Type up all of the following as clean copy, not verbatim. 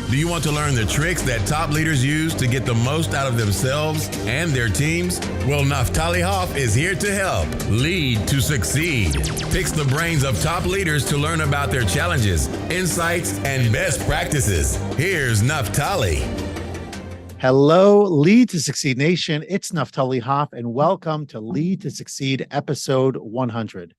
Do you want to learn the tricks that top leaders use to get the most out of themselves and their teams? Well, Naftali Hoff is here to help. Lead to Succeed picks the brains of top leaders to learn about their challenges, insights, and best practices. Here's Naftali. Hello, Lead to Succeed Nation. It's Naftali Hoff, and welcome to Lead to Succeed episode 100.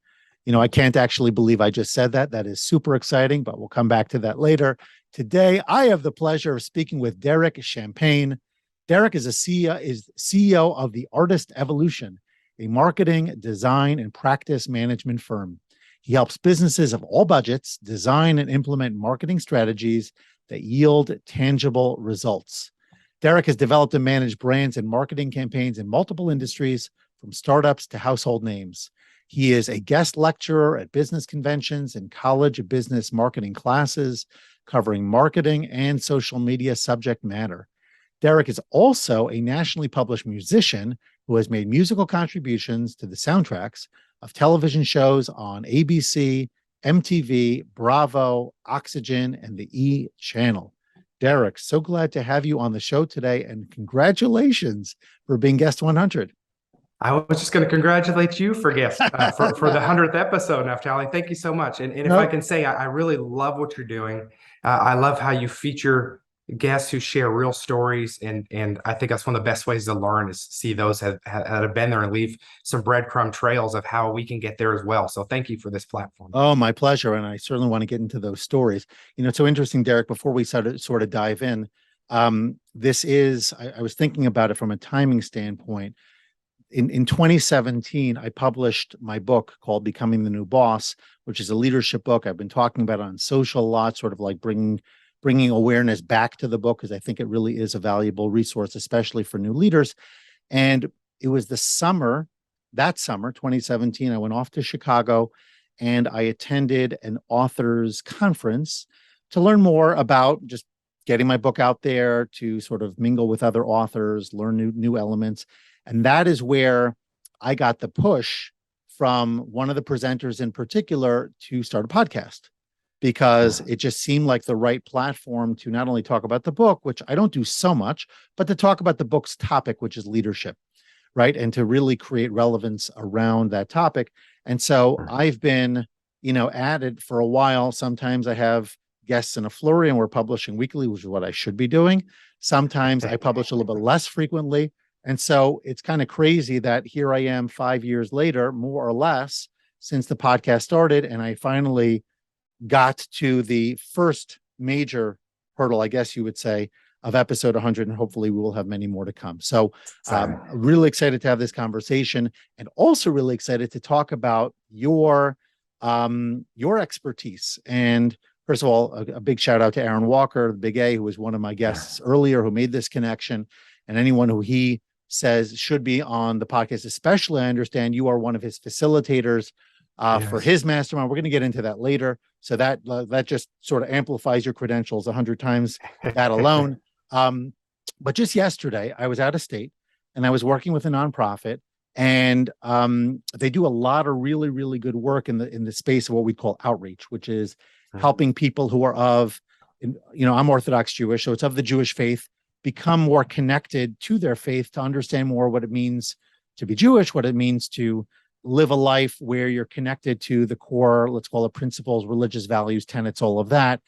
You know, I can't actually believe I just said that. That is super exciting, but we'll come back to that later. Today, I have the pleasure of speaking with Derek Champagne. Derek is CEO of The Artist Evolution, a marketing, design, and practice management firm. He helps businesses of all budgets design and implement marketing strategies that yield tangible results. Derek has developed and managed brands and marketing campaigns in multiple industries, from startups to household names. He is a guest lecturer at business conventions and college of business marketing classes, covering marketing and social media subject matter. Derek is also a nationally published musician who has made musical contributions to the soundtracks of television shows on ABC, MTV, Bravo, Oxygen, and the E! Channel. Derek, so glad to have you on the show today, and congratulations for being guest 100. I was just going to congratulate you for guest for the 100th episode, Naftali. Thank you so much. And if I can say, I really love what you're doing. I love how you feature guests who share real stories, and I think that's one of the best ways to learn is see those that have been there and leave some breadcrumb trails of how we can get there as well. So thank you for this platform. Oh, my pleasure. And I certainly want to get into those stories. You know, it's so interesting, Derek, before we sort of dive in, this is, I was thinking about it from a timing standpoint. In 2017, I published my book called Becoming the New Boss, which is a leadership book. I've been talking about it on social a lot, sort of like bringing awareness back to the book, because I think it really is a valuable resource, especially for new leaders. And it was that summer, 2017, I went off to Chicago and I attended an authors conference to learn more about just getting my book out there, to sort of mingle with other authors, learn new elements. And that is where I got the push from one of the presenters in particular to start a podcast, because it just seemed like the right platform to not only talk about the book, which I don't do so much, but to talk about the book's topic, which is leadership, right? And to really create relevance around that topic. And so I've been, at it for a while. Sometimes I have guests in a flurry and we're publishing weekly, which is what I should be doing. Sometimes I publish a little bit less frequently. And so it's kind of crazy that here I am 5 years later, more or less, since the podcast started, and I finally got to the first major hurdle, I guess you would say, of episode 100, and hopefully we will have many more to come. So really excited to have this conversation, and also really excited to talk about your expertise. And first of all, a big shout out to Aaron Walker, the Big A, who was one of my guests earlier, who made this connection, and anyone who he says should be on the podcast, especially I understand you are one of his facilitators for his mastermind. We're going to get into that later. So that just sort of amplifies your credentials 100 times that alone. But just yesterday, I was out of state and I was working with a nonprofit, and they do a lot of really, really good work in the space of what we call outreach, which is helping people who are I'm Orthodox Jewish, so it's of the Jewish faith, become more connected to their faith, to understand more what it means to be Jewish, what it means to live a life where you're connected to the core, let's call it principles, religious values, tenets, all of that.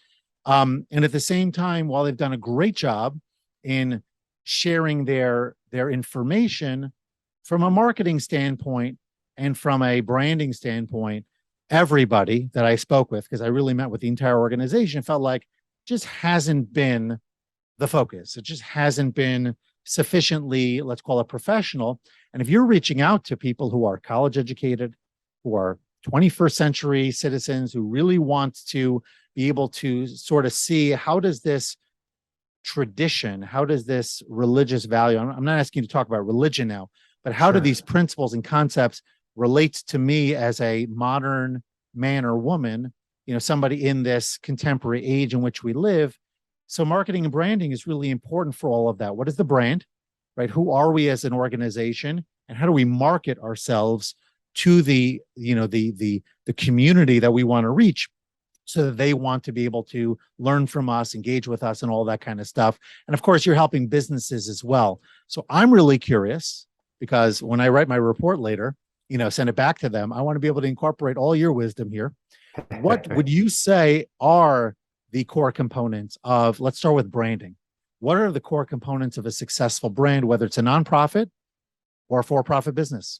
And at the same time, while they've done a great job in sharing their information from a marketing standpoint and from a branding standpoint, everybody that I spoke with, because I really met with the entire organization, felt like just hasn't been the focus. It just hasn't been sufficiently, let's call it, professional. And if you're reaching out to people who are college educated, who are 21st century citizens, who really want to be able to sort of see, how does this tradition, how does this religious value, I'm not asking you to talk about religion now, but how do these principles and concepts relate to me as a modern man or woman, somebody in this contemporary age in which we live? So marketing and branding is really important for all of that. What is the brand, right? Who are we as an organization, and how do we market ourselves to the community that we want to reach? so that they want to be able to learn from us, engage with us, and all that kind of stuff. And of course, you're helping businesses as well. So I'm really curious, because when I write my report later, send it back to them, I want to be able to incorporate all your wisdom here. What would you say are the core components of, let's start with branding. What are the core components of a successful brand, whether it's a nonprofit or a for-profit business?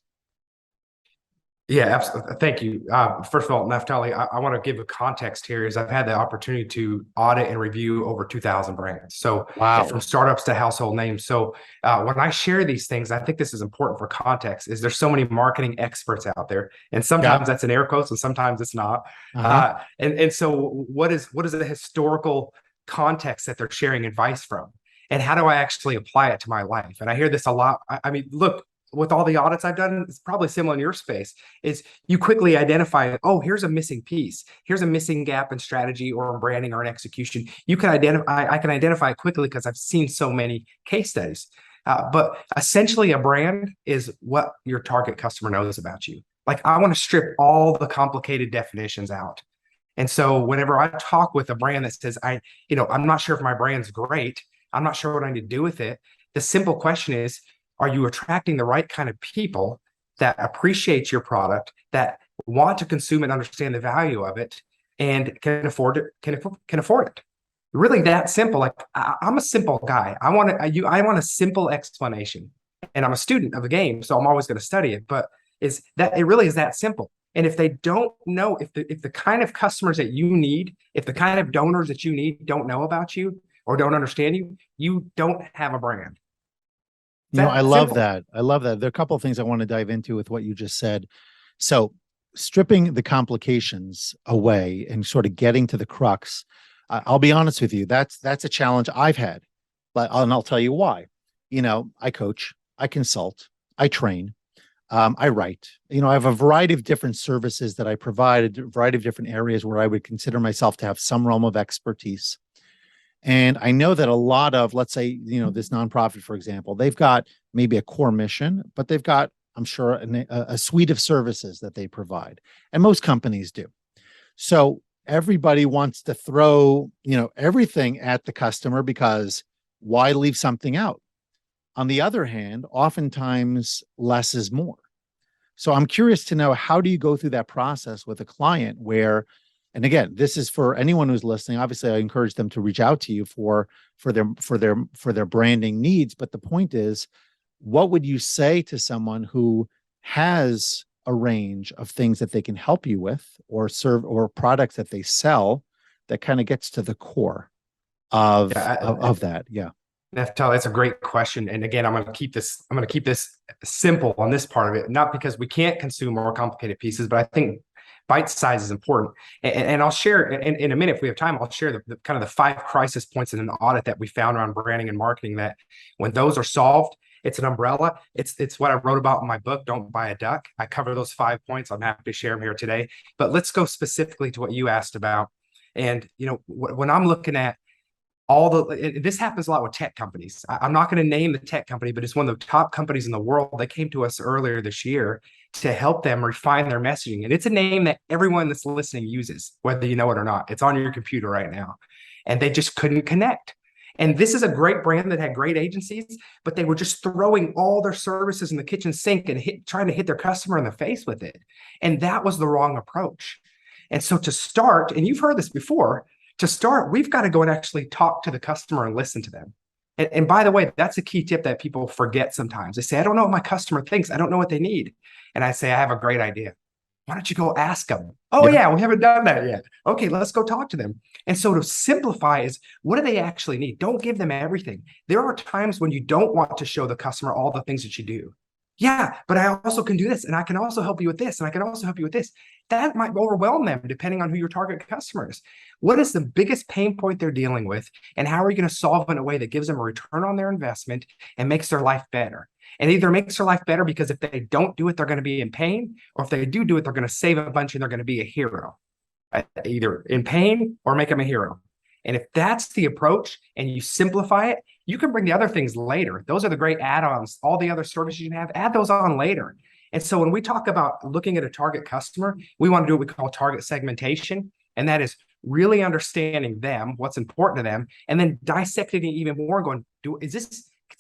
Yeah, absolutely. Thank you. First of all, Naftali, I want to give a context here is I've had the opportunity to audit and review over 2,000 brands. So Wow. from startups to household names. So when I share these things, I think this is important for context, is there's so many marketing experts out there. And sometimes that's in air quotes and sometimes it's not. And so what is the historical context that they're sharing advice from? And how do I actually apply it to my life? And I hear this a lot. I mean, look, with all the audits I've done, it's probably similar in your space, is you quickly identify, oh, here's a missing piece. Here's a missing gap in strategy or in branding or in execution. You can identify, I can identify it quickly because I've seen so many case studies. But essentially a brand is what your target customer knows about you. Like I want to strip all the complicated definitions out. And so whenever I talk with a brand that says, I'm not sure if my brand's great, I'm not sure what I need to do with it. The simple question is, are you attracting the right kind of people that appreciate your product, that want to consume and understand the value of it, and can afford it? Can afford it? Really that simple. Like I'm a simple guy. I want a simple explanation, and I'm a student of the game, so I'm always going to study it. But it really is that simple. And if they don't know, if the kind of customers that you need, if the kind of donors that you need don't know about you or don't understand you, you don't have a brand. I love that. I love that. There are a couple of things I want to dive into with what you just said. So stripping the complications away and sort of getting to the crux. I'll be honest with you. That's a challenge I've had, and I'll tell you why. I coach, I consult, I train, I write. I have a variety of different services that I provide, a variety of different areas where I would consider myself to have some realm of expertise. And I know that a lot of, let's say, this nonprofit, for example, they've got maybe a core mission, but they've got, I'm sure, a suite of services that they provide. And most companies do. So everybody wants to throw, everything at the customer, because why leave something out? On the other hand, oftentimes less is more. So I'm curious to know, how do you go through that process with a client where, and again, this is for anyone who's listening. Obviously, I encourage them to reach out to you for their branding needs. But the point is, what would you say to someone who has a range of things that they can help you with, or serve, or products that they sell, that kind of gets to the core of that? Yeah. Naftali, that's a great question. And again, I'm going to keep this simple on this part of it, not because we can't consume more complicated pieces, but I think bite size is important. And I'll share in a minute, if we have time, I'll share the kind of the 5 crisis points in an audit that we found around branding and marketing, that when those are solved, it's an umbrella. It's what I wrote about in my book, Don't Buy a Duck. I cover those 5 points. I'm happy to share them here today. But let's go specifically to what you asked about. And, when I'm looking at this happens a lot with tech companies. I'm not going to name the tech company, but it's one of the top companies in the world. They came to us earlier this year to help them refine their messaging. And it's a name that everyone that's listening uses, whether you know it or not. It's on your computer right now. And they just couldn't connect. And this is a great brand that had great agencies, but they were just throwing all their services in the kitchen sink and trying to hit their customer in the face with it. And that was the wrong approach. And so to start, and you've heard this before, to start, we've got to go and actually talk to the customer and listen to them. And by the way, that's a key tip that people forget sometimes. They say, I don't know what my customer thinks. I don't know what they need. And I say, I have a great idea. Why don't you go ask them? Oh, yeah, we haven't done that yet. Okay, let's go talk to them. And so to simplify is, what do they actually need? Don't give them everything. There are times when you don't want to show the customer all the things that you do. Yeah, but I also can do this, and I can also help you with this, and I can also help you with this. That might overwhelm them depending on who your target customer is. What is the biggest pain point they're dealing with, and how are you going to solve it in a way that gives them a return on their investment and makes their life better? And either makes their life better because if they don't do it, they're going to be in pain, or if they do it, they're going to save a bunch and they're going to be a hero, either in pain or make them a hero. And if that's the approach and you simplify it, you can bring the other things later. Those are the great add-ons. All the other services you can have, add those on later. And so when we talk about looking at a target customer, we want to do what we call target segmentation. And that is really understanding them, what's important to them, and then dissecting it even more, going,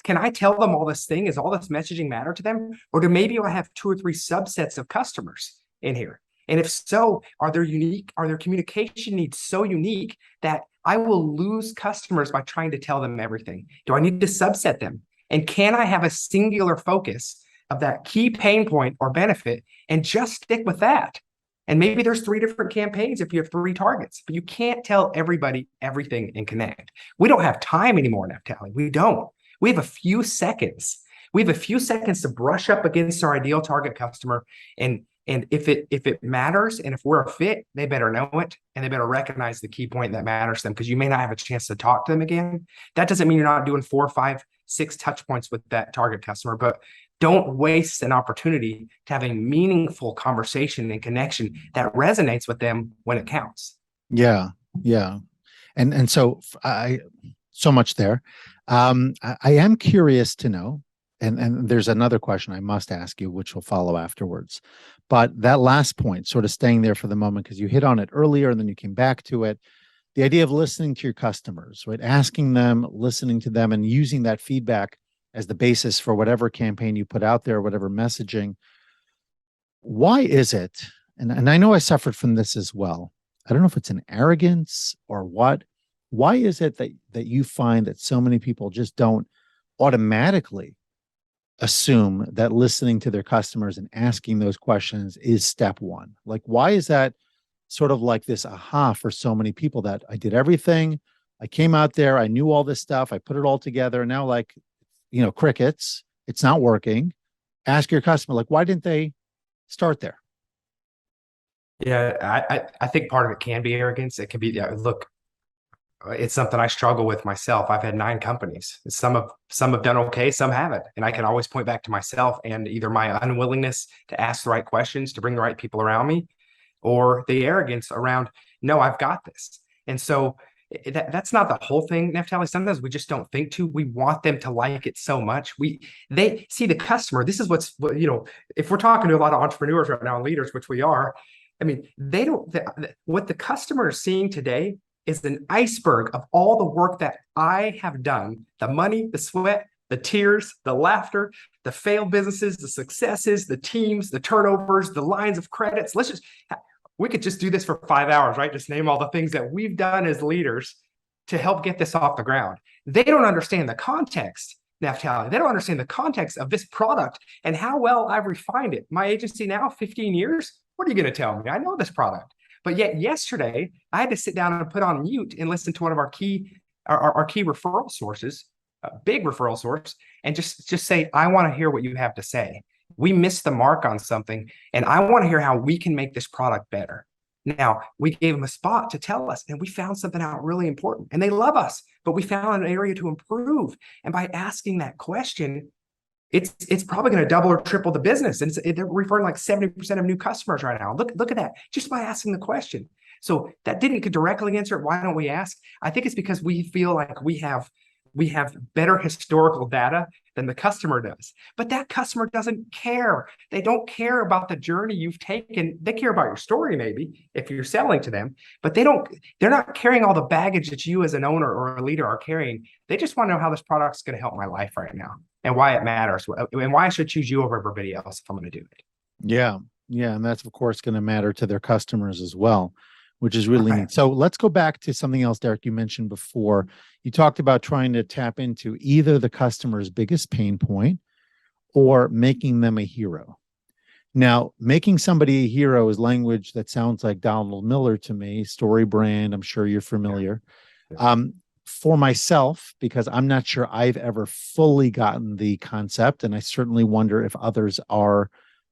can I tell them all this thing? Is all this messaging matter to them? Or do maybe I have 2 or 3 subsets of customers in here? And if so, are their communication needs so unique that I will lose customers by trying to tell them everything? Do I need to subset them? And can I have a singular focus of that key pain point or benefit and just stick with that? And maybe there's 3 different campaigns if you have 3 targets, but you can't tell everybody everything in Connect. We don't have time anymore, Naftali. We don't. We have a few seconds. We have a few seconds to brush up against our ideal target customer. And if it matters, and if we're a fit, they better know it, and they better recognize the key point that matters to them, because you may not have a chance to talk to them again. That doesn't mean you're not doing 4, 5, 6 touch points with that target customer, but don't waste an opportunity to have a meaningful conversation and connection that resonates with them when it counts. Yeah. And so so much there. I am curious to know, and there's another question I must ask you, which will follow afterwards. But that last point, sort of staying there for the moment, because you hit on it earlier and then you came back to it, the idea of listening to your customers, right? Asking them, listening to them, and using that feedback as the basis for whatever campaign you put out there, whatever messaging. Why is it, and I know I suffered from this as well, I don't know if it's an arrogance or what, why is it that you find that so many people just don't automatically assume that listening to their customers and asking those questions is step one? Like, why is that sort of like this aha for so many people, that I did everything, I came out there, I knew all this stuff, I put it all together, and now, like, crickets, it's not working. Ask your customer, like, why didn't they start there? Yeah, I think part of it can be arrogance. It can be, look, it's something I struggle with myself. I've had 9 companies. Some have done okay, some haven't. And I can always point back to myself and either my unwillingness to ask the right questions, to bring the right people around me, or the arrogance around, no, I've got this. And so that's not the whole thing, Naftali. Sometimes we just don't think to. We want them to like it so much. They see the customer. This is if we're talking to a lot of entrepreneurs right now and leaders, which we are, I mean, what the customer is seeing today is an iceberg of all the work that I have done, the money, the sweat, the tears, the laughter, the failed businesses, the successes, the teams, the turnovers, the lines of credits. We could just do this for 5 hours, right? Just name all the things that we've done as leaders to help get this off the ground. They don't understand the context, Naftali. They don't understand the context of this product and how well I've refined it. My agency now, 15 years. What are you going to tell me? I know this product. But yet yesterday, I had to sit down and put on mute and listen to one of our key referral sources, a big referral source, and just say, I want to hear what you have to say. We missed the mark on something, and I want to hear how we can make this product better. Now, we gave them a spot to tell us, and we found something out really important, and they love us, but we found an area to improve. And by asking that question, it's probably going to double or triple the business. And they're referring like 70% of new customers right now. Look at that, just by asking the question. So that didn't directly answer it. Why don't we ask? I think it's because we feel like we have better historical data than the customer does. But that customer doesn't care. They don't care about the journey you've taken. They care about your story, maybe, if you're selling to them, but they're not carrying all the baggage that you as an owner or a leader are carrying. They just want to know how this product's going to help my life right now and why it matters and why I should choose you over everybody else if I'm going to do it. Yeah. And that's, of course, going to matter to their customers as well, which is really neat. So let's go back to something else, Derek, you mentioned before. You talked about trying to tap into either the customer's biggest pain point or making them a hero. Now, making somebody a hero is language that sounds like Donald Miller to me, story brand. I'm sure you're familiar. For myself, because I'm not sure I've ever fully gotten the concept, and I certainly wonder if others are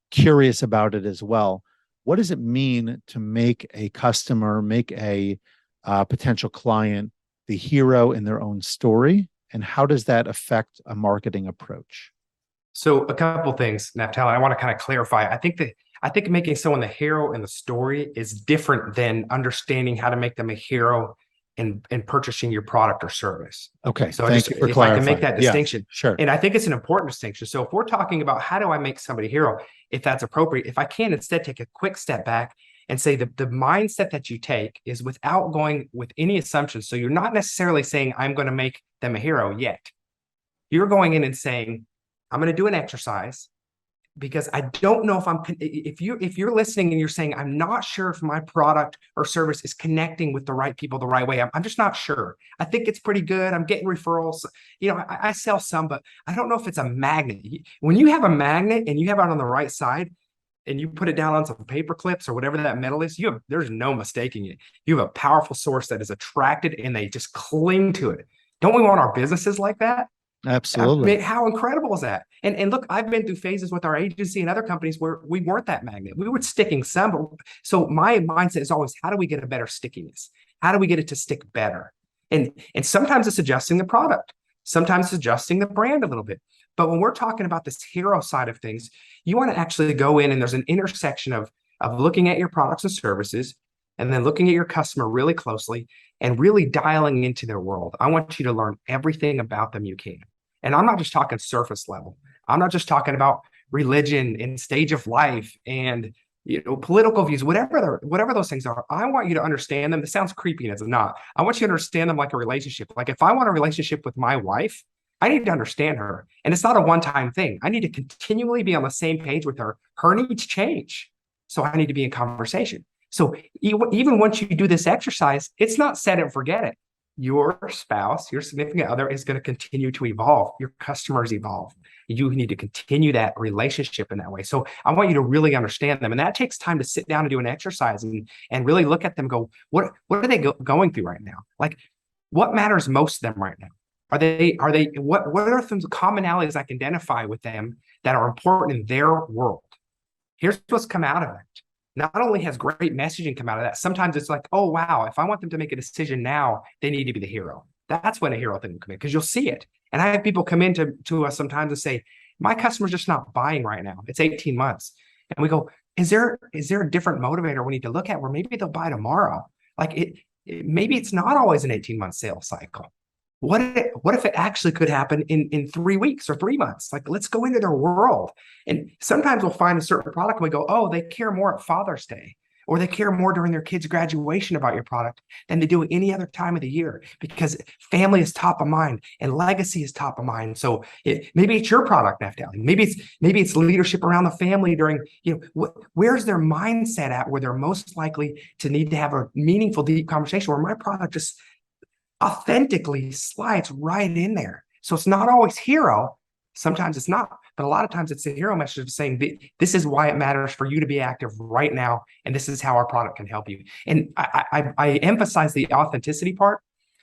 curious about it as well. What does it mean to make a customer, make a potential client the hero in their own story? And how does that affect a marketing approach? So a couple things, Naftali, I want to kind of clarify. I think making someone the hero in the story is different than understanding how to make them a hero in purchasing your product or service. Okay. So thank you for if clarifying. I can make that distinction. Yeah, sure. And I think it's an important distinction. So if we're talking about how do I make somebody a hero, if that's appropriate, if I can instead take a quick step back and say the mindset that you take is without going with any assumptions. So you're not necessarily saying, I'm going to make them a hero yet. You're going in and saying, I'm going to do an exercise because I don't know if you're listening and you're saying, I'm not sure if my product or service is connecting with the right people the right way. I'm just not sure. I think it's pretty good. I'm getting referrals. I sell some, but I don't know if it's a magnet. When you have a magnet and you have it on the right side and you put it down on some paper clips or whatever that metal is, there's no mistaking it. You have a powerful source that is attracted and they just cling to it. Don't we want our businesses like that? Absolutely. I mean, how incredible is that? And look, I've been through phases with our agency and other companies where we weren't that magnet. We were sticking some, but so my mindset is always, how do we get a better stickiness? How do we get it to stick better? And sometimes it's adjusting the product. Sometimes it's adjusting the brand a little bit. But when we're talking about this hero side of things, you want to actually go in and there's an intersection of looking at your products and services and then looking at your customer really closely and really dialing into their world. I want you to learn everything about them you can. And I'm not just talking surface level. I'm not just talking about religion and stage of life and political views, whatever those things are. I want you to understand them. This sounds creepy and it's not. I want you to understand them like a relationship. Like if I want a relationship with my wife, I need to understand her. And it's not a one-time thing. I need to continually be on the same page with her. Her needs change. So I need to be in conversation. So even once you do this exercise, it's not set and forget it. Your spouse, your significant other is going to continue to evolve. Your customers evolve. You need to continue that relationship in that way. So I want you to really understand them. And that takes time to sit down and do an exercise and really look at them, go, what are they going through right now? Like what matters most to them right now? What are some commonalities I can identify with them that are important in their world? Here's what's come out of it. Not only has great messaging come out of that, sometimes it's like, oh, wow, if I want them to make a decision now, they need to be the hero. That's when a hero thing will come in because you'll see it. And I have people come in to us sometimes and say, my customer's just not buying right now. It's 18 months. And we go, is there a different motivator we need to look at where maybe they'll buy tomorrow? Like maybe it's not always an 18-month sales cycle. What if it actually could happen in 3 weeks or 3 months? Like, let's go into their world. And sometimes we'll find a certain product and we go, oh, they care more at Father's Day, or they care more during their kids' graduation about your product than they do any other time of the year because family is top of mind and legacy is top of mind. So maybe it's your product, Naphtali. Maybe it's leadership around the family during, where's their mindset at where they're most likely to need to have a meaningful, deep conversation where my product just authentically slides right in there. So it's not always hero. Sometimes it's not, but a lot of times it's a hero message of saying, this is why it matters for you to be active right now. And this is how our product can help you. And I emphasize the authenticity part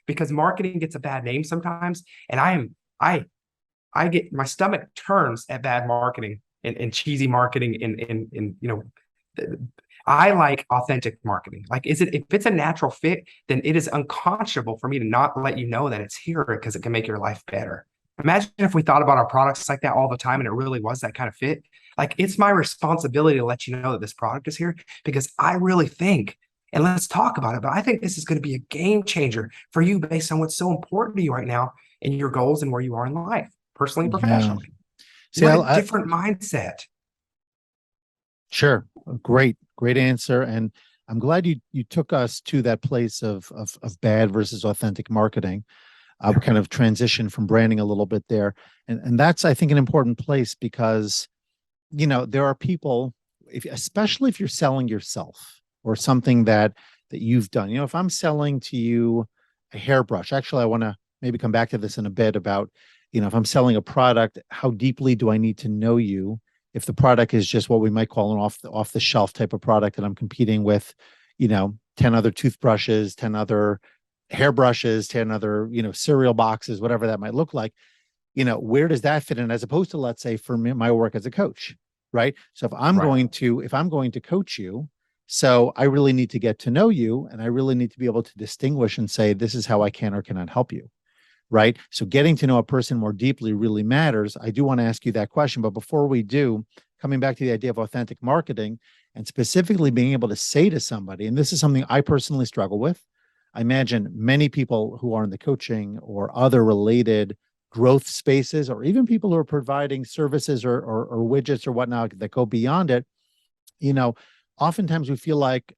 because marketing gets a bad name sometimes. And I get, my stomach turns at bad marketing and cheesy marketing and I like authentic marketing. Like, if it's a natural fit, then it is unconscionable for me to not let you know that it's here because it can make your life better. Imagine if we thought about our products like that all the time and it really was that kind of fit. Like, it's my responsibility to let you know that this product is here because I really think, and let's talk about it, but I think this is going to be a game changer for you based on what's so important to you right now in your goals and where you are in life, personally and professionally. See, what a different mindset. Sure. Great answer. And I'm glad you took us to that place of bad versus authentic marketing. Kind of transition from branding a little bit there. And that's, I think, an important place because, there are people, especially if you're selling yourself or something that you've done. If I'm selling to you a hairbrush, actually, I want to maybe come back to this in a bit about, if I'm selling a product, how deeply do I need to know you? If the product is just what we might call an off the shelf type of product and I'm competing with, 10 other toothbrushes, 10 other hairbrushes, 10 other, cereal boxes, whatever that might look like, where does that fit in as opposed to, let's say, for me, my work as a coach, right? So if I'm going to coach you, so I really need to get to know you and I really need to be able to distinguish and say, this is how I can or cannot help you. Right. So getting to know a person more deeply really matters. I do want to ask you that question. But before we do, coming back to the idea of authentic marketing and specifically being able to say to somebody, and this is something I personally struggle with. I imagine many people who are in the coaching or other related growth spaces, or even people who are providing services or widgets or whatnot that go beyond it, oftentimes we feel like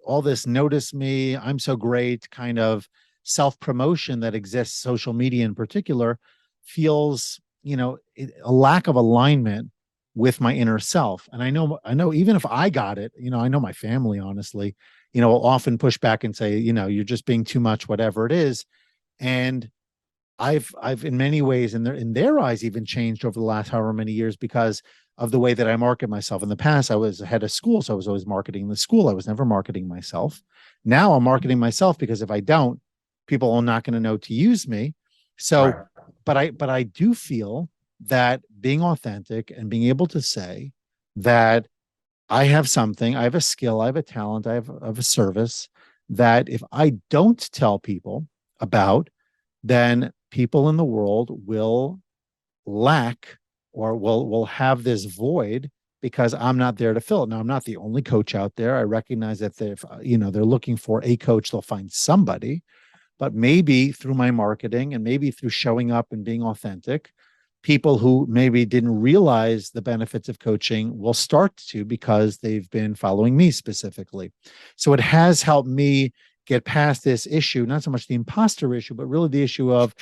all this notice me, I'm so great kind of self-promotion that exists, social media in particular, feels, a lack of alignment with my inner self. And I know even if I got it, I know my family, honestly, will often push back and say, you're just being too much, whatever it is. And I've in many ways in their eyes even changed over the last however many years because of the way that I market myself. In the past, I was head of school, so I was always marketing the school. I was never marketing myself. Now I'm marketing myself because if I don't, people are not going to know to use me. So, Right. but I do feel that being authentic and being able to say that I have something, I have a skill, I have a talent, I have a service that if I don't tell people about, then people in the world will lack or will have this void because I'm not there to fill it. Now, I'm not the only coach out there. I recognize that if they're looking for a coach, they'll find somebody, but maybe through my marketing and maybe through showing up and being authentic, people who maybe didn't realize the benefits of coaching will start to because they've been following me specifically. So it has helped me get past this issue, not so much the imposter issue, but really the issue of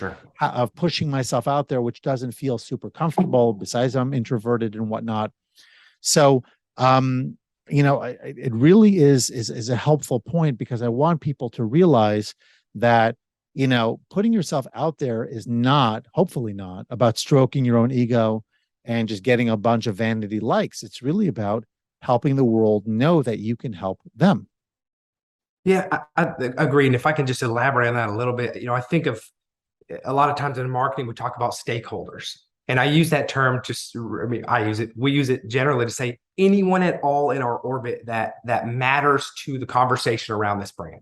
pushing myself out there, which doesn't feel super comfortable. Besides, I'm introverted and whatnot. So, it really is a helpful point because I want people to realize that, putting yourself out there is not, hopefully not, about stroking your own ego and just getting a bunch of vanity likes. It's really about helping the world know that you can help them. Yeah, I agree. And if I can just elaborate on that a little bit, I think of a lot of times in marketing, we talk about stakeholders. And I use that term we use it generally to say anyone at all in our orbit that matters to the conversation around this brand.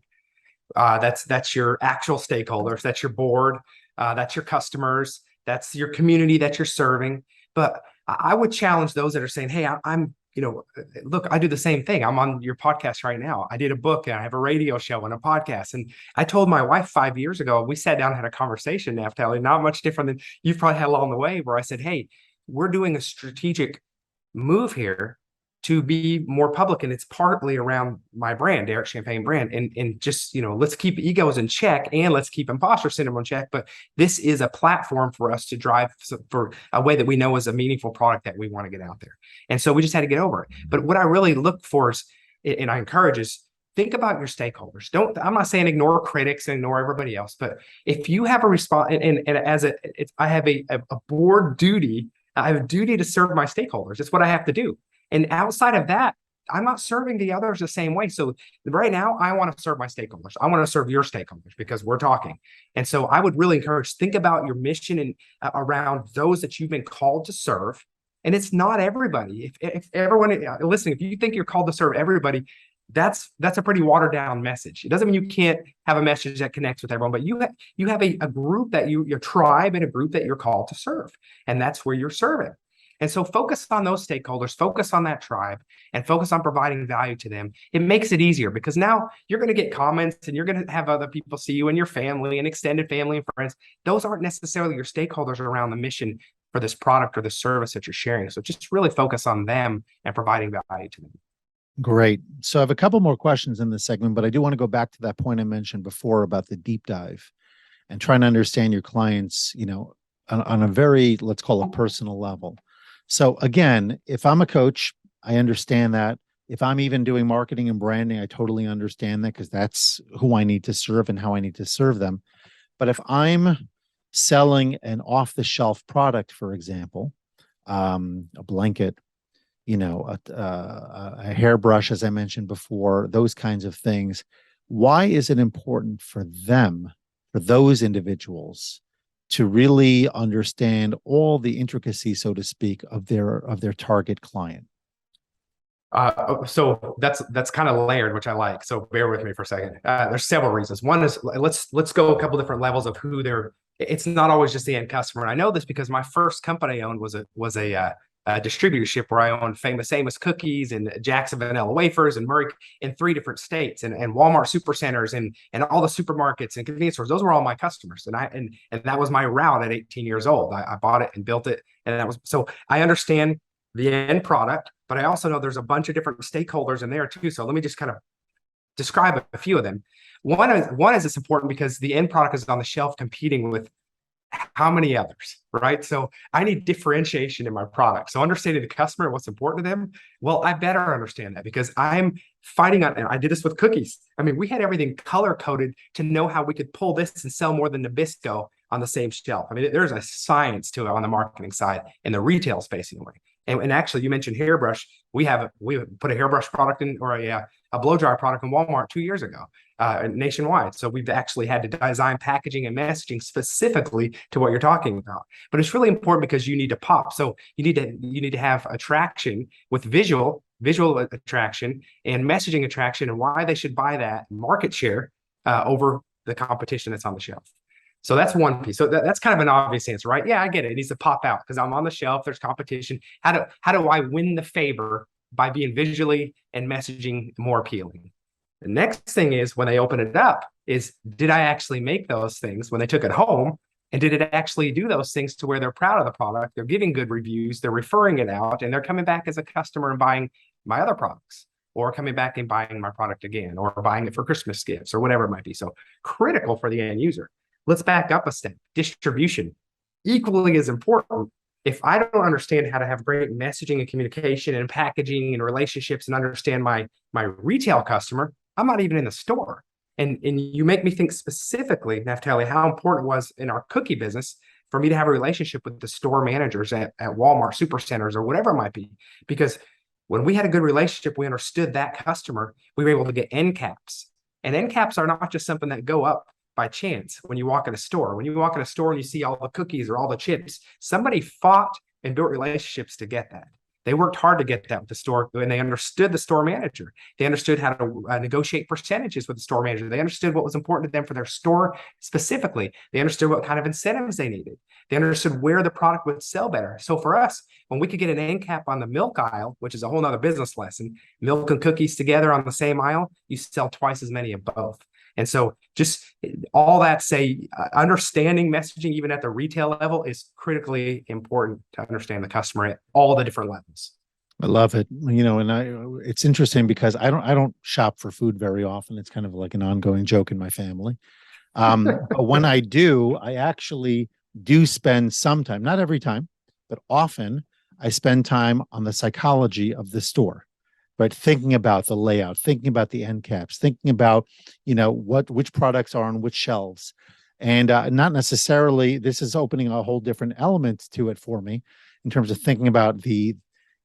That's your actual stakeholders, that's your board, that's your customers, that's your community that you're serving. But I would challenge those that are saying, hey, I'm look, I do the same thing. I'm on your podcast right now. I did a book and I have a radio show and a podcast. And I told my wife 5 years ago, we sat down and had a conversation, Naftali, not much different than you've probably had along the way, where I said, hey, we're doing a strategic move here to be more public. And it's partly around my brand, Derek Champagne brand. And just, let's keep egos in check and let's keep imposter syndrome in check. But this is a platform for us to drive for a way that we know is a meaningful product that we want to get out there. And so we just had to get over it. But what I really look for is, and I encourage is, think about your stakeholders. I'm not saying ignore critics and ignore everybody else, but if you have a response, I have a board duty, I have a duty to serve my stakeholders. It's what I have to do. And outside of that, I'm not serving the others the same way. So right now, I want to serve my stakeholders. I want to serve your stakeholders because we're talking. And so I would really encourage, think about your mission and around those that you've been called to serve. And it's not everybody. If everyone listening, if you think you're called to serve everybody, that's a pretty watered down message. It doesn't mean you can't have a message that connects with everyone, but you have a group that your tribe and a group that you're called to serve. And that's where you're serving. And so focus on those stakeholders, focus on that tribe, and focus on providing value to them. It makes it easier because now you're going to get comments and you're going to have other people see you and your family and extended family and friends. Those aren't necessarily your stakeholders around the mission for this product or the service that you're sharing. So just really focus on them and providing value to them. Great. So I have a couple more questions in this segment, but I do want to go back to that point I mentioned before about the deep dive and trying to understand your clients, on a very, let's call it personal level. So again, if I'm a coach, I understand that. If I'm even doing marketing and branding, I totally understand that because that's who I need to serve and how I need to serve them. But if I'm selling an off-the-shelf product, for example, a blanket, a hairbrush, as I mentioned before, those kinds of things, why is it important for them, for those individuals, to really understand all the intricacies, so to speak, of their target client? So that's kind of layered, which I like. So bear with me for a second. There's several reasons. One is let's go a couple different levels of who they're. It's not always just the end customer. And I know this because my first company I owned was a distributorship where I owned Famous Amos cookies and Jackson Vanilla wafers and Murray in 3 different states and Walmart supercenters and all the supermarkets and convenience stores. Those were all my customers. And that was my route at 18 years old. I bought it and built it. And that was, so I understand the end product. but I also know there's a bunch of different stakeholders in there too. So let me just kind of describe a few of them. One is it's important because the end product is on the shelf competing with how many others, right? So I need differentiation in my product. So understanding the customer, what's important to them, well, I better understand that because I'm fighting on, and I did this with cookies. I mean, we had everything color coded to know how we could pull this and sell more than Nabisco on the same shelf. I mean, there's a science to it on the marketing side in the retail space anyway. And actually, you mentioned hairbrush. We put a hairbrush product in, or a blow dryer product in Walmart 2 years ago, nationwide. So we've actually had to design packaging and messaging specifically to what you're talking about. But it's really important because you need to pop. So you need to have attraction with visual attraction and messaging attraction, and why they should buy that market share over the competition that's on the shelf. So that's one piece. So that's kind of an obvious answer, right? Yeah, I get it. It needs to pop out because I'm on the shelf. There's competition. How do I win the favor by being visually and messaging more appealing? The next thing is when they open it up is, did I actually make those things when they took it home? And did it actually do those things to where they're proud of the product? They're giving good reviews. They're referring it out, and they're coming back as a customer and buying my other products, or coming back and buying my product again, or buying it for Christmas gifts or whatever it might be. So critical for the end user. Let's back up a step. Distribution, equally as important. If I don't understand how to have great messaging and communication and packaging and relationships and understand my retail customer, I'm not even in the store. And you make me think specifically, Naftali, how important it was in our cookie business for me to have a relationship with the store managers at Walmart supercenters or whatever it might be. Because when we had a good relationship, we understood that customer, we were able to get end caps. And end caps are not just something that go up by chance when you walk in a store. When you walk in a store and you see all the cookies or all the chips, somebody fought and built relationships to get that. They worked hard to get that with the store, and they understood the store manager. They understood how to negotiate percentages with the store manager. They understood what was important to them for their store specifically. They understood what kind of incentives they needed. They understood where the product would sell better. So for us, when we could get an end cap on the milk aisle, which is a whole nother business lesson, milk and cookies together on the same aisle, you sell twice as many of both. And so just all that understanding messaging, even at the retail level, is critically important to understand the customer at all the different levels. I love it. And it's interesting because I don't shop for food very often. It's kind of like an ongoing joke in my family. But when I do, I actually do spend some time, not every time, but often I spend time on the psychology of the store. But thinking about the layout, thinking about the end caps, thinking about, which products are on which shelves. And not necessarily, this is opening a whole different element to it for me in terms of thinking about the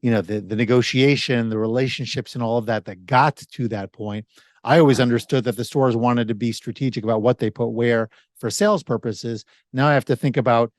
negotiation, the relationships and all of that got to that point. I always understood that the stores wanted to be strategic about what they put where for sales purposes. Now I have to think about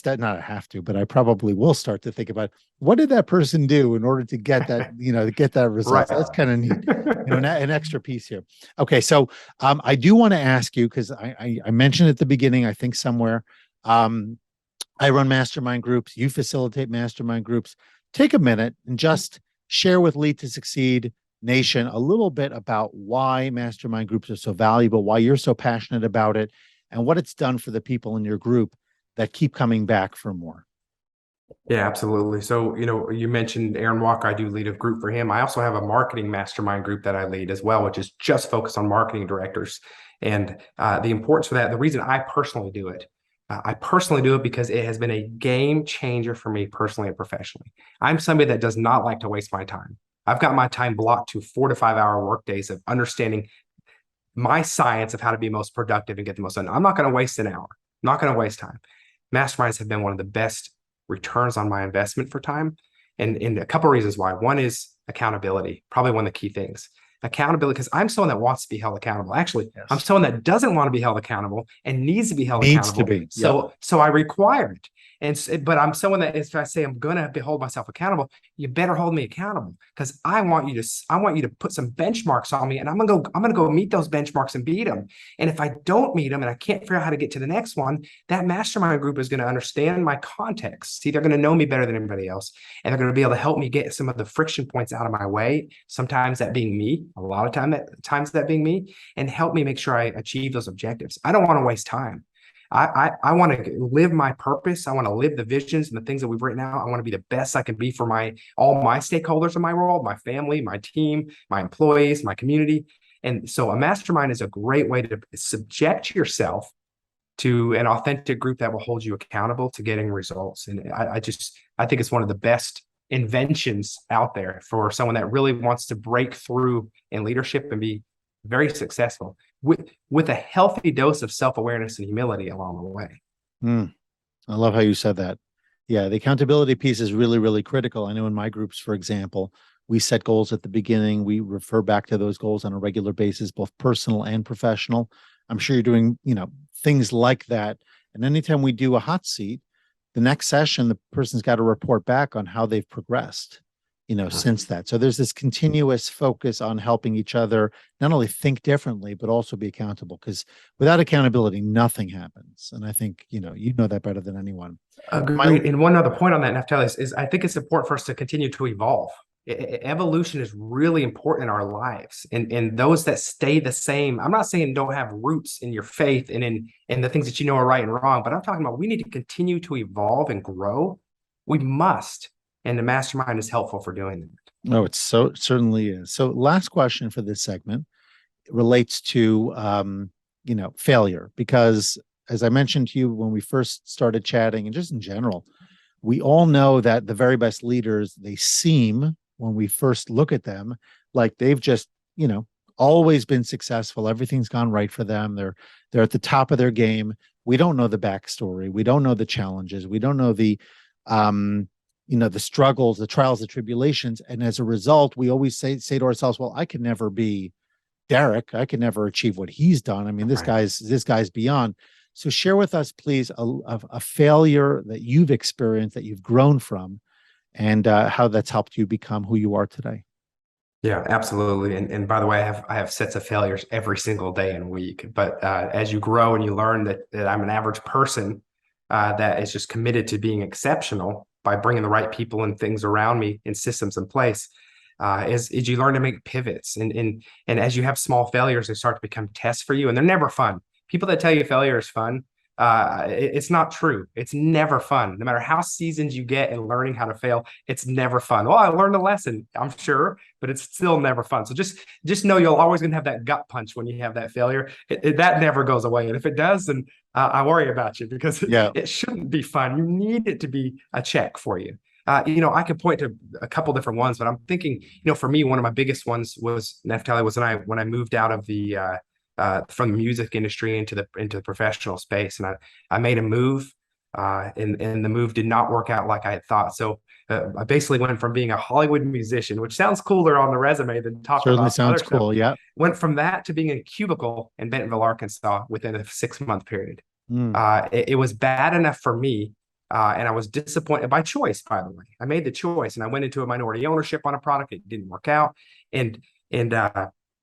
not I have to, but I probably will start to think about what did that person do in order to get that, to get that result. Right. That's kind of neat, an extra piece here. Okay. So I do want to ask you, because I mentioned at the beginning, I think somewhere, I run mastermind groups, you facilitate mastermind groups. Take a minute and just share with Lead to Succeed Nation a little bit about why mastermind groups are so valuable, why you're so passionate about it, and what it's done for the people in your group that keep coming back for more. Yeah, absolutely. So, you mentioned Aaron Walker. I do lead a group for him. I also have a marketing mastermind group that I lead as well, which is just focused on marketing directors. And the importance for that, the reason I personally do it because it has been a game changer for me personally and professionally. I'm somebody that does not like to waste my time. I've got my time blocked to 4 to 5 hour work days of understanding my science of how to be most productive and get the most done. I'm not going to waste an hour. I'm not going to waste time. Masterminds have been one of the best returns on my investment for time. And a couple of reasons why. One is accountability, probably one of the key things. Accountability, because I'm someone that wants to be held accountable. Actually, yes. I'm someone that doesn't want to be held accountable and needs to be held accountable. To be. So I require it. But I'm someone that if I say I'm going to hold myself accountable, you better hold me accountable, because I want you to put some benchmarks on me, and I'm going to go meet those benchmarks and beat them. And if I don't meet them and I can't figure out how to get to the next one, that mastermind group is going to understand my context. See, they're going to know me better than anybody else, and they're going to be able to help me get some of the friction points out of my way. Sometimes that being me, a lot of times that being me, and help me make sure I achieve those objectives. I don't want to waste time. I want to live my purpose. I want to live the visions and the things that we've written out. I want to be the best I can be for all my stakeholders in my world, my family, my team, my employees, my community. And so a mastermind is a great way to subject yourself to an authentic group that will hold you accountable to getting results. And I think it's one of the best inventions out there for someone that really wants to break through in leadership and be very successful with a healthy dose of self-awareness and humility along the way. I love how you said that. Yeah, the accountability piece is really, really critical. I know in my groups, for example, we set goals at the beginning. We refer back to those goals on a regular basis, both personal and professional. I'm sure you're doing, things like that. And anytime we do a hot seat, the next session, the person's got to report back on how they've progressed, since that. So there's this continuous focus on helping each other, not only think differently, but also be accountable, because without accountability, nothing happens. And I think, you know that better than anyone. Agreed. And one other point on that, Naphtali, is I think it's important for us to continue to evolve. Evolution is really important in our lives, and those that stay the same. I'm not saying don't have roots in your faith and in the things that you know are right and wrong, but I'm talking about we need to continue to evolve and grow. We must, and the mastermind is helpful for doing that. Oh, it certainly is. So, last question for this segment relates to failure, because as I mentioned to you when we first started chatting, and just in general, we all know that the very best leaders, they seem, when we first look at them, like they've just, always been successful. Everything's gone right for them. They're at the top of their game. We don't know the backstory. We don't know the challenges. We don't know the struggles, the trials, the tribulations. And as a result, we always say to ourselves, well, I could never be Derek. I could never achieve what he's done. I mean, this guy's beyond. So share with us, please, a failure that you've experienced, that you've grown from, and how that's helped you become who you are today. Yeah, absolutely. And by the way, I have sets of failures every single day and week. But as you grow and you learn that I'm an average person that is just committed to being exceptional by bringing the right people and things around me and systems in place, is you learn to make pivots. And as you have small failures, they start to become tests for you, and they're never fun. People that tell you failure is fun, it's not true. It's never fun. No matter how seasoned you get in learning how to fail, it's never fun. Well, I learned a lesson, I'm sure, but it's still never fun. So just know you're always going to have that gut punch when you have that failure. That never goes away. And if it does, then I worry about you, because it shouldn't be fun. You need it to be a check for you. I could point to a couple different ones, but I'm thinking, for me, one of my biggest ones was, Naphtali, was when I moved out of from the music industry into the professional space, and I made a move, and the move did not work out like I had thought. So I basically went from being a Hollywood musician, which sounds cooler on the resume than talking about sounds cool. Stuff. Yeah, went from that to being in a cubicle in Bentonville, Arkansas, within a 6-month period. It was bad enough for me. And I was disappointed by choice, by the way. I made the choice, and I went into a minority ownership on a product. It didn't work out. And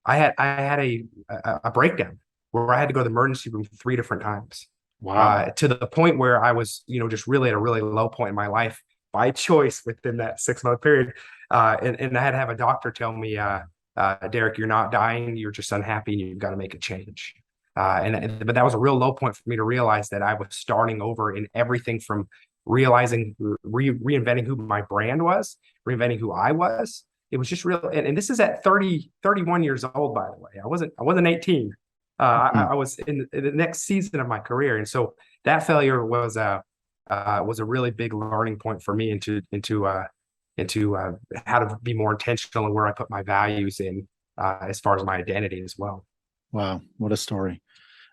I had a breakdown where I had to go to the emergency room 3 different times. Wow. To the point where I was, just really at a really low point in my life by choice within that 6-month period. And I had to have a doctor tell me, Derek, you're not dying. You're just unhappy, and you've got to make a change. But that was a real low point for me to realize that I was starting over in everything from realizing, reinventing who my brand was, reinventing who I was. It was just real. And this is at 31 years old, by the way. I wasn't 18. I was in the next season of my career. And so that failure was a really big learning point for me into how to be more intentional and where I put my values in, as far as my identity as well. Wow. What a story.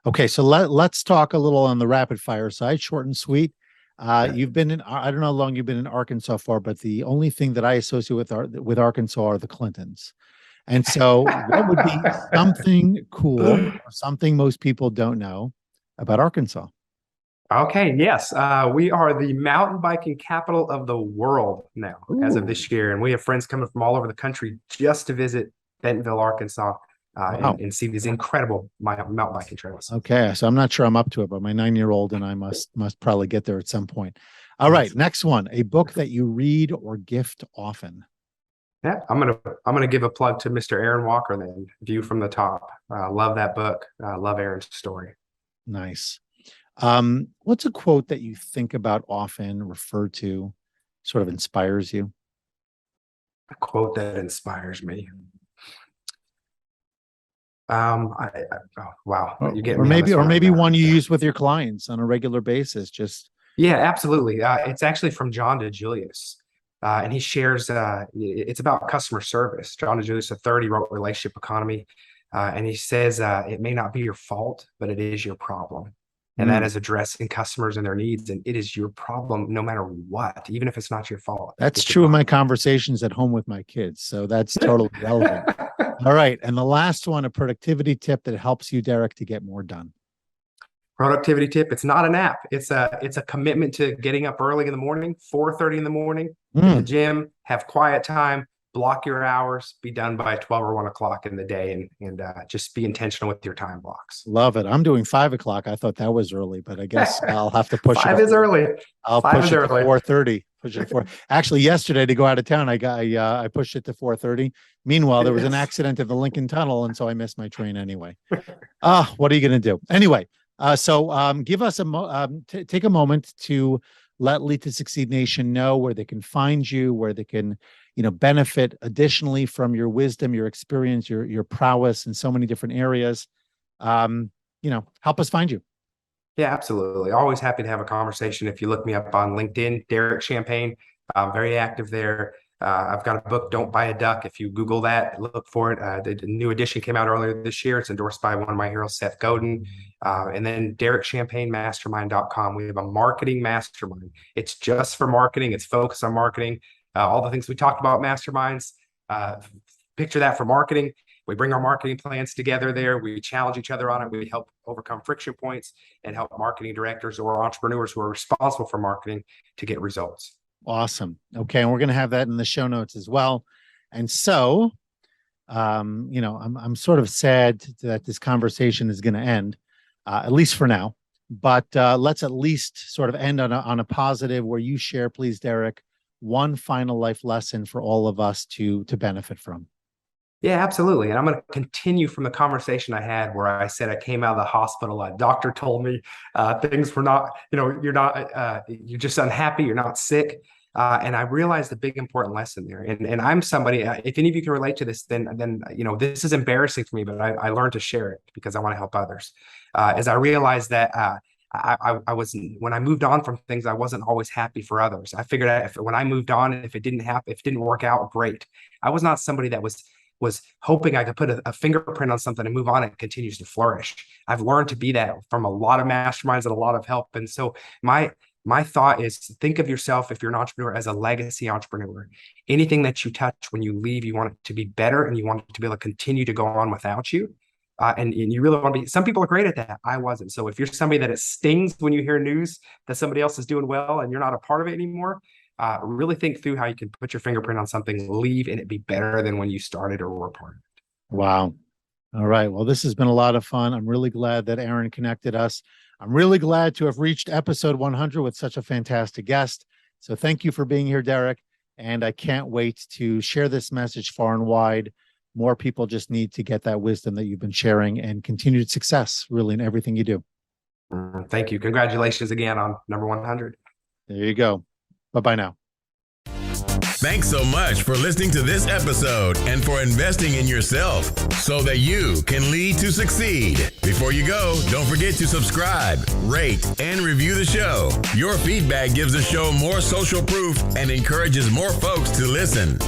Okay. So let's talk a little on the rapid fire side, short and sweet. You've been I don't know how long you've been in Arkansas for, but the only thing that I associate with Arkansas are the Clintons. And so what would be something cool, or something most people don't know about Arkansas? Okay. Yes. We are the mountain biking capital of the world now, as of this year. And we have friends coming from all over the country just to visit Bentonville, Arkansas. And see these incredible mountain biking trails. Okay, so I'm not sure I'm up to it, but my 9-year-old and I must probably get there at some point. All right, next one: a book that you read or gift often. Yeah, I'm gonna give a plug to Mr. Aaron Walker then. View from the Top. Love that book. Love Aaron's story. Nice. What's a quote that you think about often, refer to, sort of inspires you? A quote that inspires me. Oh, wow. You get me on this Or one. maybe one you use with your clients on a regular basis. Just Yeah, absolutely. It's actually from John DeJulius. And he shares, it's about customer service. John DeJulius III wrote Relationship Economy. And he says, it may not be your fault, but it is your problem. And that is addressing customers and their needs. And it is your problem no matter what, even if it's not your fault. That's true in my conversations at home with my kids. So that's totally relevant. All right. And the last one, a productivity tip that helps you, Derek, to get more done. Productivity tip. It's not an app. It's a commitment to getting up early in the morning, 4:30 in the morning, in the gym, have quiet time, block your hours, be done by 12 or 1 o'clock in the day, and just be intentional with your time blocks. Love it. I'm doing 5 o'clock. I thought that was early, but I guess I'll have to push 5 it. is early. I'll 5 push is it early. to 4:30. Push it to 4. Actually, yesterday to go out of town, I pushed it to 4:30. Meanwhile, there was an accident at the Lincoln Tunnel, and so I missed my train anyway. What are you going to do? Anyway, give us take a moment to let Lead to Succeed Nation know where they can find you, where they can, benefit additionally from your wisdom, your experience, your prowess in so many different areas. Help us find you. Yeah, absolutely. Always happy to have a conversation. If you look me up on LinkedIn, Derek Champagne, I'm very active there. I've got a book, Don't Buy a Duck. If you Google that, look for it. The new edition came out earlier this year. It's endorsed by one of my heroes, Seth Godin. And then DerekChampagneMastermind.com. We have a marketing mastermind. It's just for marketing. It's focused on marketing. All the things we talked about, masterminds, picture that for marketing. We bring our marketing plans together there. We challenge each other on it. We help overcome friction points and help marketing directors or entrepreneurs who are responsible for marketing to get results. Awesome. Okay. And we're going to have that in the show notes as well. And so, I'm sort of sad that this conversation is going to end, at least for now, but let's at least sort of end on a positive where you share, please, Derek, one final life lesson for all of us to benefit from. Yeah, absolutely. And I'm going to continue from the conversation I had where I said I came out of the hospital. A doctor told me things were not, you're just unhappy. You're not sick. And I realized the big important lesson there. And I'm somebody, if any of you can relate to this, then this is embarrassing for me, but I learned to share it because I want to help others. As I realized that I was, when I moved on from things, I wasn't always happy for others. I figured out when I moved on, if it didn't work out, great. I was not somebody that was hoping I could put a fingerprint on something and move on and it continues to flourish. I've learned to be that from a lot of masterminds and a lot of help. And so my thought is think of yourself, if you're an entrepreneur, as a legacy entrepreneur. Anything that you touch when you leave, you want it to be better and you want it to be able to continue to go on without you. And you really want to be, some people are great at that. I wasn't. So if you're somebody that it stings when you hear news that somebody else is doing well and you're not a part of it anymore, really think through how you can put your fingerprint on something, leave, and it be better than when you started or were part of it. Wow. All right. Well, this has been a lot of fun. I'm really glad that Aaron connected us. I'm really glad to have reached episode 100 with such a fantastic guest. So thank you for being here, Derek. And I can't wait to share this message far and wide. More people just need to get that wisdom that you've been sharing and continued success really in everything you do. Thank you. Congratulations again on number 100. There you go. Bye-bye now. Thanks so much for listening to this episode and for investing in yourself so that you can lead to succeed. Before you go, don't forget to subscribe, rate, and review the show. Your feedback gives the show more social proof and encourages more folks to listen.